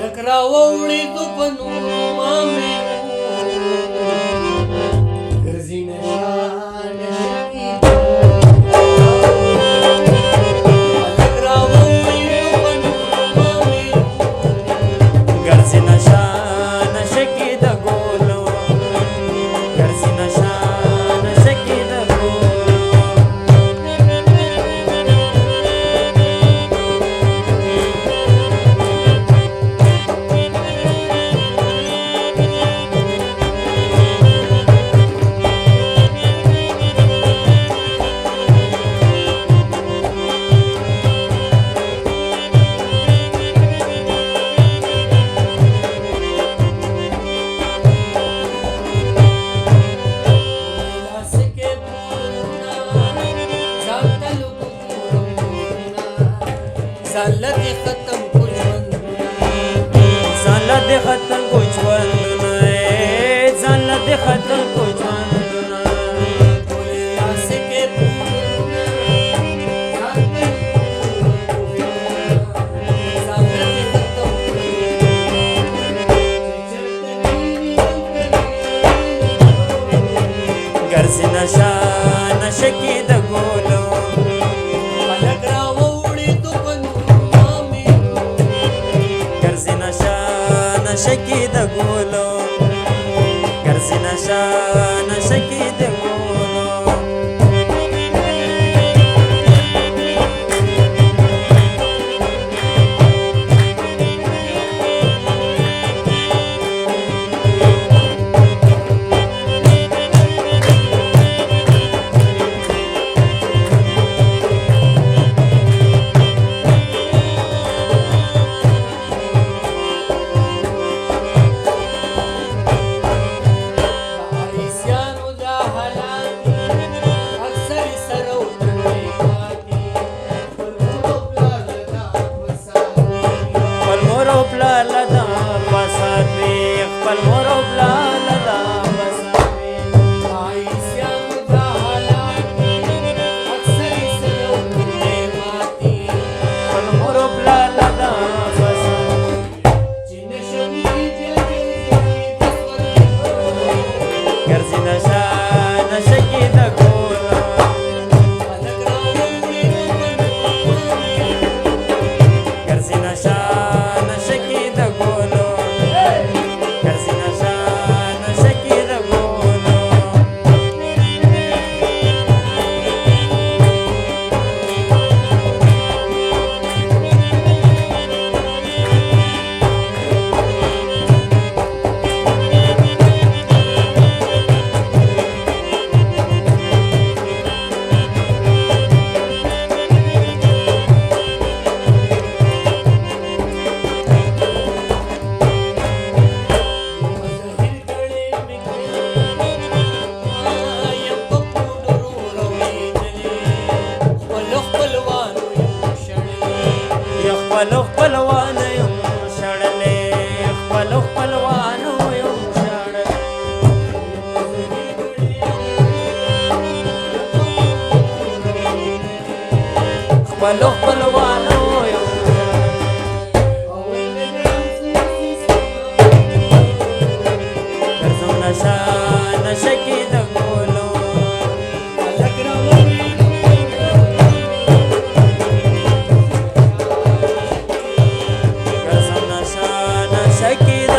راوړې د بنو مامې ګرځي نشان شکی راوړې د بنو مامې ګرځي نشان شکی د ګولو ګرځي نشان شکی د ګولو زالت ختم کو زالت ختم کو ژوندونه زالت ختم کو ژوندونه لاس کې ګرځي نشان شکی د ګولو شکی د ګولو ګرځي نشان شکی د ګولو خپلوان یم شړلې خپلوان یم شړلې خپلوان یم ګرځم نشان شکی د ګولو ګرځم نشان شکی